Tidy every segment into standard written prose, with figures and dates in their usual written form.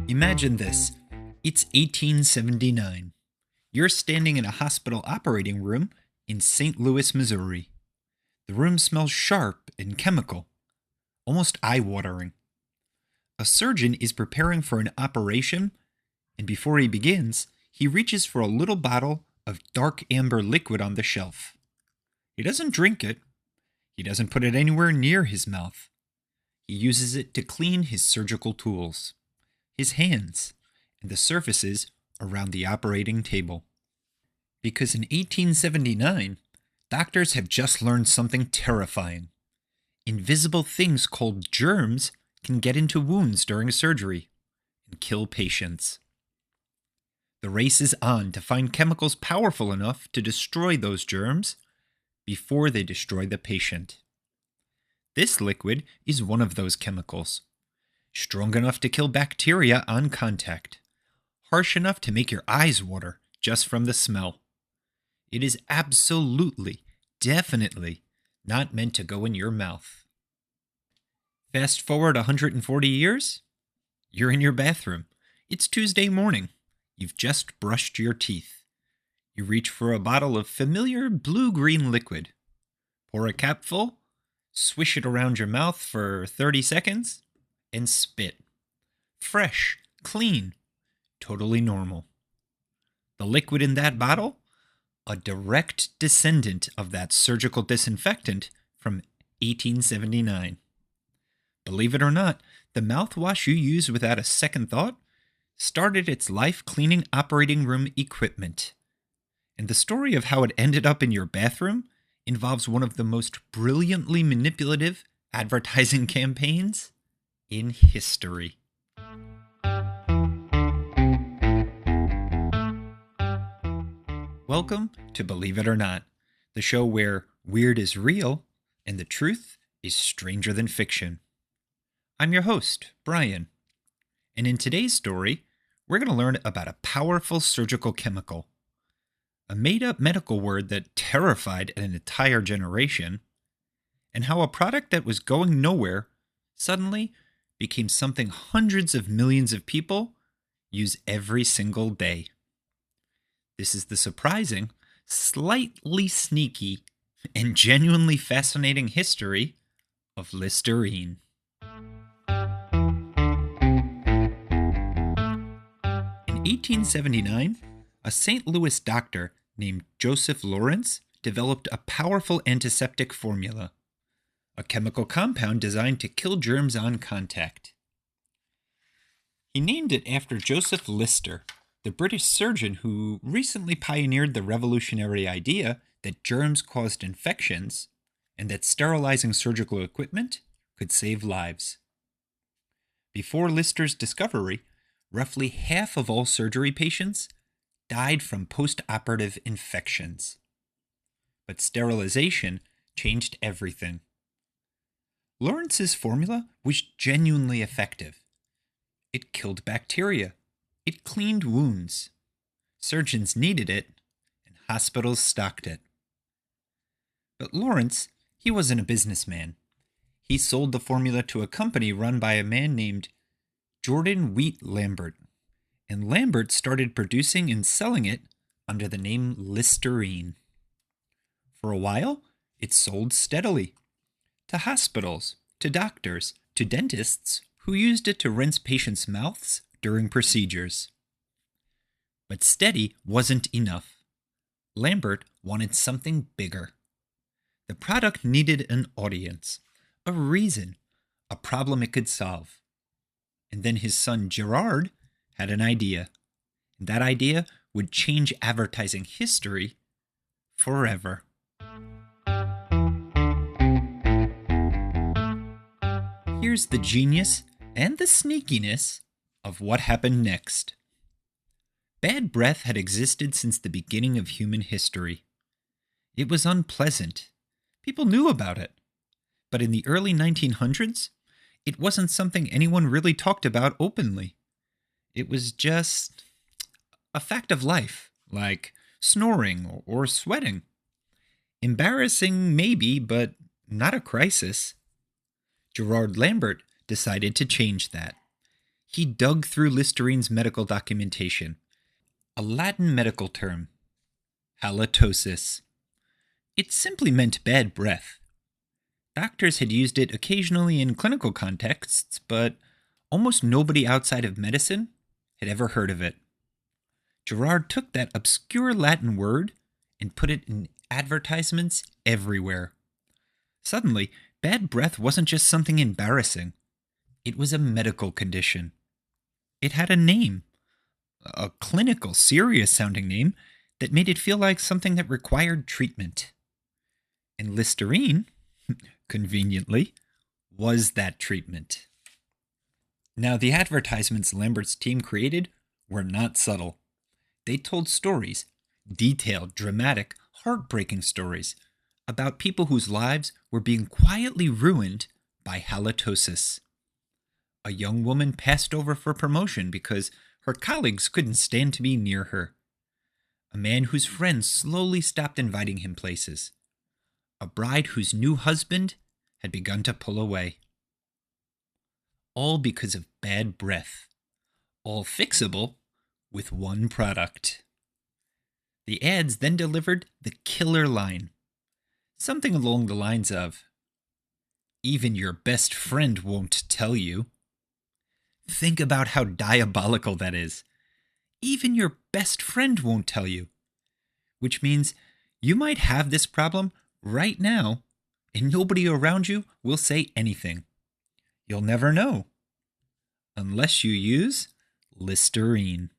Imagine this. It's 1879. You're standing in a hospital operating room in St. Louis, Missouri. The room smells sharp and chemical, almost eye-watering. A surgeon is preparing for an operation, and before he begins, he reaches for a little bottle of dark amber liquid on the shelf. He doesn't drink it. He doesn't put it anywhere near his mouth. He uses it to clean his surgical tools, his hands, and the surfaces around the operating table. Because in 1879, doctors have just learned something terrifying. Invisible things called germs can get into wounds during surgery and kill patients. The race is on to find chemicals powerful enough to destroy those germs before they destroy the patient. This liquid is one of those chemicals. Strong enough to kill bacteria on contact. Harsh enough to make your eyes water just from the smell. It is absolutely, definitely not meant to go in your mouth. Fast forward 140 years, you're in your bathroom. It's Tuesday morning. You've just brushed your teeth. You reach for a bottle of familiar blue-green liquid. Pour a capful, swish it around your mouth for 30 seconds, and spit. Fresh, clean, totally normal. The liquid in that bottle? A direct descendant of that surgical disinfectant from 1879. Believe it or not, the mouthwash you use without a second thought started its life cleaning operating room equipment. And the story of how it ended up in your bathroom involves one of the most brilliantly manipulative advertising campaigns in history. Welcome to Believe It or Not, the show where weird is real and the truth is stranger than fiction. I'm your host, Bryan, and in today's story, we're going to learn about a powerful surgical chemical, a made-up medical word that terrified an entire generation, and how a product that was going nowhere suddenly became something hundreds of millions of people use every single day. This is the surprising, slightly sneaky, and genuinely fascinating history of Listerine. In 1879, a St. Louis doctor named Joseph Lawrence developed a powerful antiseptic formula, a chemical compound designed to kill germs on contact. He named it after Joseph Lister, the British surgeon who recently pioneered the revolutionary idea that germs caused infections and that sterilizing surgical equipment could save lives. Before Lister's discovery, roughly half of all surgery patients died from post-operative infections. But sterilization changed everything. Lawrence's formula was genuinely effective. It killed bacteria. It cleaned wounds. Surgeons needed it, and hospitals stocked it. But Lawrence, he wasn't a businessman. He sold the formula to a company run by a man named Jordan Wheat Lambert, and Lambert started producing and selling it under the name Listerine. For a while, it sold steadily to hospitals, to doctors, to dentists who used it to rinse patients' mouths during procedures. But steady wasn't enough. Lambert wanted something bigger. The product needed an audience, a reason, a problem it could solve. And then his son Gerard had an idea. And that idea would change advertising history forever. Here's the genius and the sneakiness of what happened next. Bad breath had existed since the beginning of human history. It was unpleasant. People knew about it. But in the early 1900s, it wasn't something anyone really talked about openly. It was just a fact of life, like snoring or sweating. Embarrassing, maybe, but not a crisis. Gerard Lambert decided to change that. He dug through Listerine's medical documentation, a Latin medical term, halitosis. It simply meant bad breath. Doctors had used it occasionally in clinical contexts, but almost nobody outside of medicine had ever heard of it. Gerard took that obscure Latin word and put it in advertisements everywhere. Suddenly, bad breath wasn't just something embarrassing. It was a medical condition. It had a name, a clinical, serious-sounding name that made it feel like something that required treatment. And Listerine, conveniently, was that treatment. Now, the advertisements Lambert's team created were not subtle. They told stories, detailed, dramatic, heartbreaking stories, about people whose lives were being quietly ruined by halitosis. A young woman passed over for promotion because her colleagues couldn't stand to be near her. A man whose friends slowly stopped inviting him places. A bride whose new husband had begun to pull away. All because of bad breath. All fixable with one product. The ads then delivered the killer line. Something along the lines of, "Even your best friend won't tell you." Think about how diabolical that is. Even your best friend won't tell you. Which means you might have this problem right now, and nobody around you will say anything. You'll never know. Unless you use Listerine.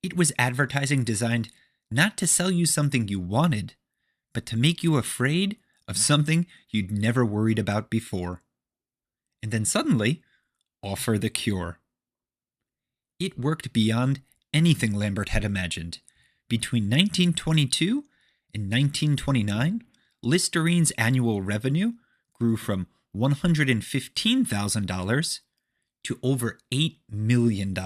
It was advertising designed not to sell you something you wanted, but to make you afraid of something you'd never worried about before. And then suddenly, offer the cure. It worked beyond anything Lambert had imagined. Between 1922 and 1929, Listerine's annual revenue grew from $115,000 to over $8 million.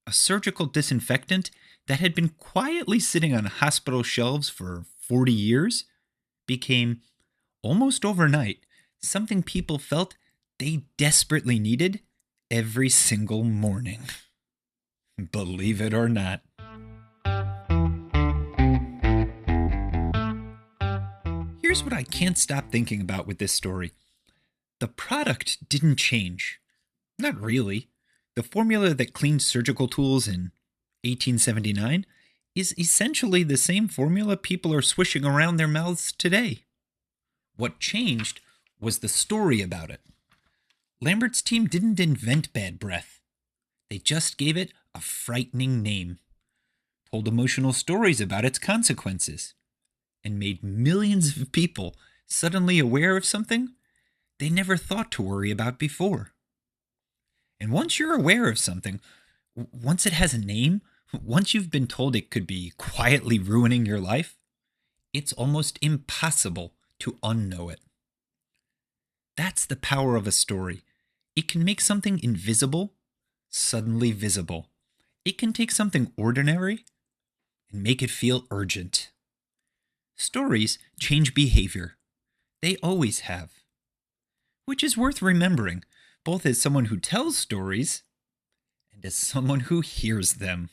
A surgical disinfectant that had been quietly sitting on hospital shelves for 40 years became, almost overnight, something people felt they desperately needed every single morning. Believe it or not. Here's what I can't stop thinking about with this story. The product didn't change. Not really. The formula that cleaned surgical tools in 1879 is essentially the same formula people are swishing around their mouths today. What changed was the story about it. Lambert's team didn't invent bad breath. They just gave it a frightening name, told emotional stories about its consequences, and made millions of people suddenly aware of something they never thought to worry about before. And once you're aware of something, once it has a name, once you've been told it could be quietly ruining your life, it's almost impossible to unknow it. That's the power of a story. It can make something invisible suddenly visible. It can take something ordinary and make it feel urgent. Stories change behavior. They always have. Which is worth remembering, both as someone who tells stories and as someone who hears them.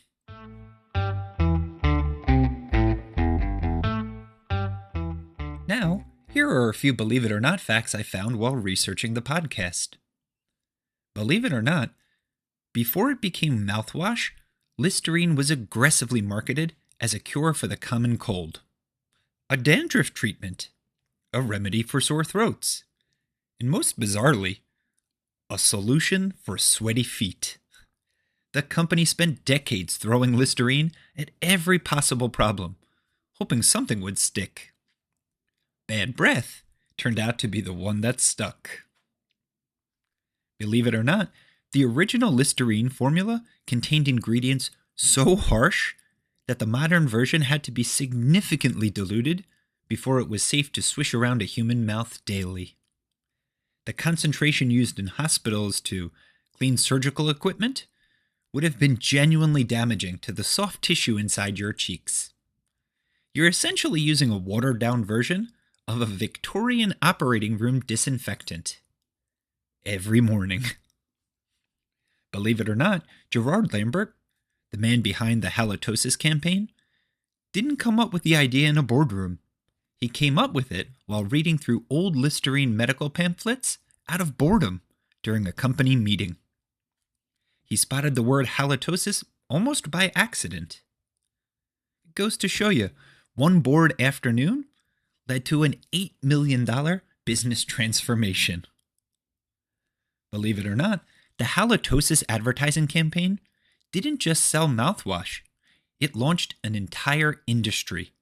Now, here are a few believe it or not facts I found while researching the podcast. Believe it or not, before it became mouthwash, Listerine was aggressively marketed as a cure for the common cold, a dandruff treatment, a remedy for sore throats, and most bizarrely, a solution for sweaty feet. The company spent decades throwing Listerine at every possible problem, hoping something would stick. Bad breath turned out to be the one that stuck. Believe it or not, the original Listerine formula contained ingredients so harsh that the modern version had to be significantly diluted before it was safe to swish around a human mouth daily. The concentration used in hospitals to clean surgical equipment would have been genuinely damaging to the soft tissue inside your cheeks. You're essentially using a watered-down version of a Victorian operating room disinfectant every morning. Believe it or not, Gerard Lambert, the man behind the halitosis campaign, didn't come up with the idea in a boardroom. He came up with it while reading through old Listerine medical pamphlets out of boredom during a company meeting. He spotted the word halitosis almost by accident. It goes to show you, one bored afternoon led to an $8 million business transformation. Believe it or not, the halitosis advertising campaign didn't just sell mouthwash. It launched an entire industry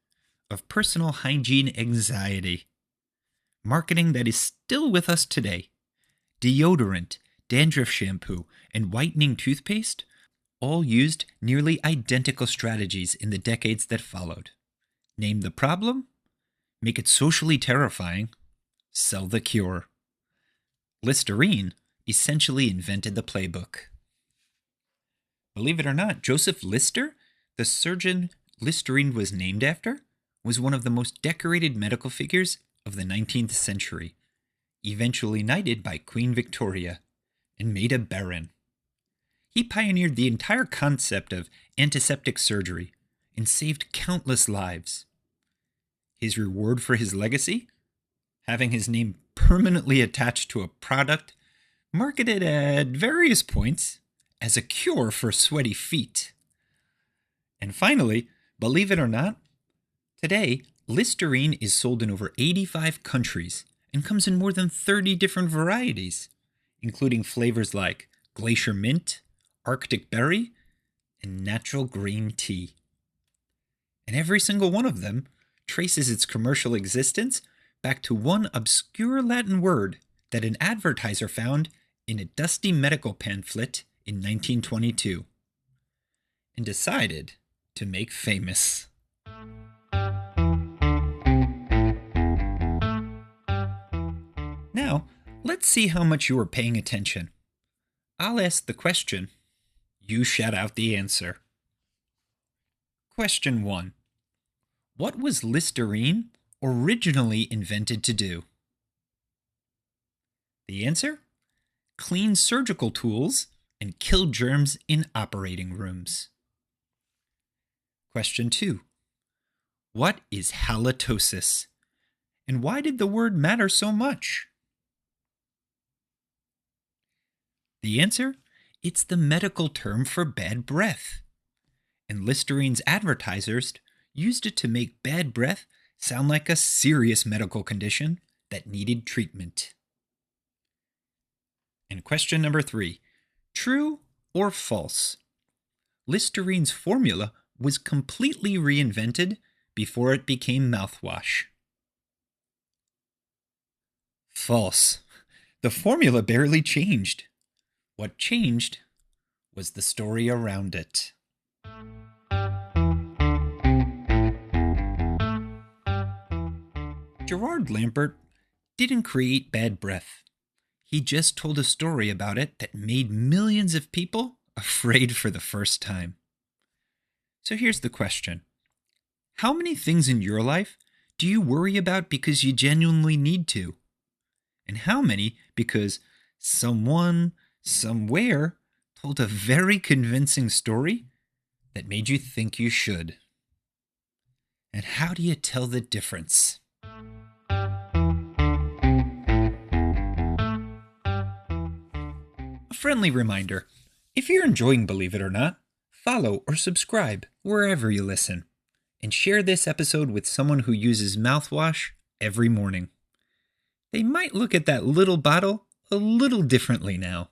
of personal hygiene anxiety. Marketing that is still with us today. Deodorant, dandruff shampoo, and whitening toothpaste all used nearly identical strategies in the decades that followed. Name the problem, make it socially terrifying, sell the cure. Listerine essentially invented the playbook. Believe it or not, Joseph Lister, the surgeon Listerine was named after, was one of the most decorated medical figures of the 19th century, eventually knighted by Queen Victoria and made a baron. He pioneered the entire concept of antiseptic surgery and saved countless lives. His reward for his legacy? Having his name permanently attached to a product marketed at various points as a cure for sweaty feet. And finally, believe it or not, today, Listerine is sold in over 85 countries and comes in more than 30 different varieties, including flavors like Glacier Mint, Arctic Berry, and Natural Green Tea. And every single one of them traces its commercial existence back to one obscure Latin word that an advertiser found in a dusty medical pamphlet in 1922 and decided to make famous. Now, let's see how much you are paying attention. I'll ask the question. You shout out the answer. Question 1. What was Listerine originally invented to do? The answer? Clean surgical tools and kill germs in operating rooms. Question 2. What is halitosis? And why did the word matter so much? The answer? It's the medical term for bad breath. And Listerine's advertisers used it to make bad breath sound like a serious medical condition that needed treatment. And question number 3. True or false? Listerine's formula was completely reinvented before it became mouthwash. False. The formula barely changed. What changed was the story around it. Gerard Lambert didn't create bad breath. He just told a story about it that made millions of people afraid for the first time. So here's the question. How many things in your life do you worry about because you genuinely need to? And how many because someone, somewhere, told a very convincing story that made you think you should? And how do you tell the difference? A friendly reminder, if you're enjoying Believe It or Not, follow or subscribe wherever you listen, and share this episode with someone who uses mouthwash every morning. They might look at that little bottle a little differently now.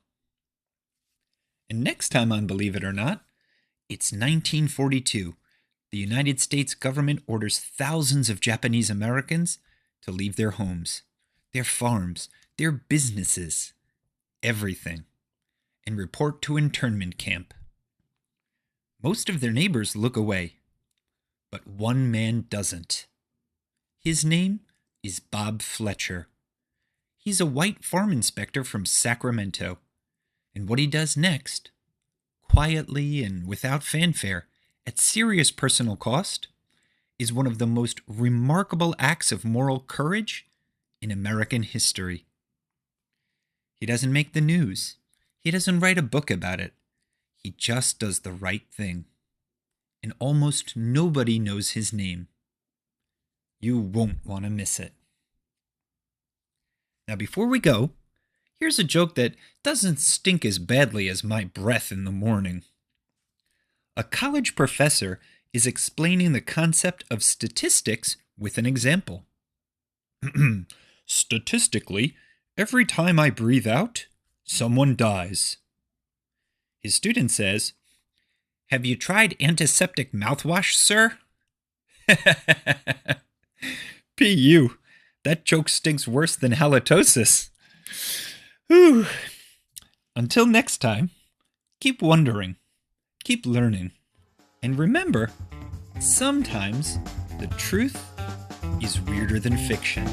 And next time on Believe It or Not, it's 1942. The United States government orders thousands of Japanese Americans to leave their homes, their farms, their businesses, everything, and report to internment camp. Most of their neighbors look away, but one man doesn't. His name is Bob Fletcher. He's a white farm inspector from Sacramento, and what he does next, quietly and without fanfare, at serious personal cost, is one of the most remarkable acts of moral courage in American history. He doesn't make the news. He doesn't write a book about it. He just does the right thing. And almost nobody knows his name. You won't want to miss it. Now, before we go, here's a joke that doesn't stink as badly as my breath in the morning. A college professor is explaining the concept of statistics with an example. Statistically, every time I breathe out, someone dies. His student says, "Have you tried antiseptic mouthwash, sir?" P.U. That joke stinks worse than halitosis. Whew. Until next time, keep wondering, keep learning, and remember, sometimes the truth is weirder than fiction.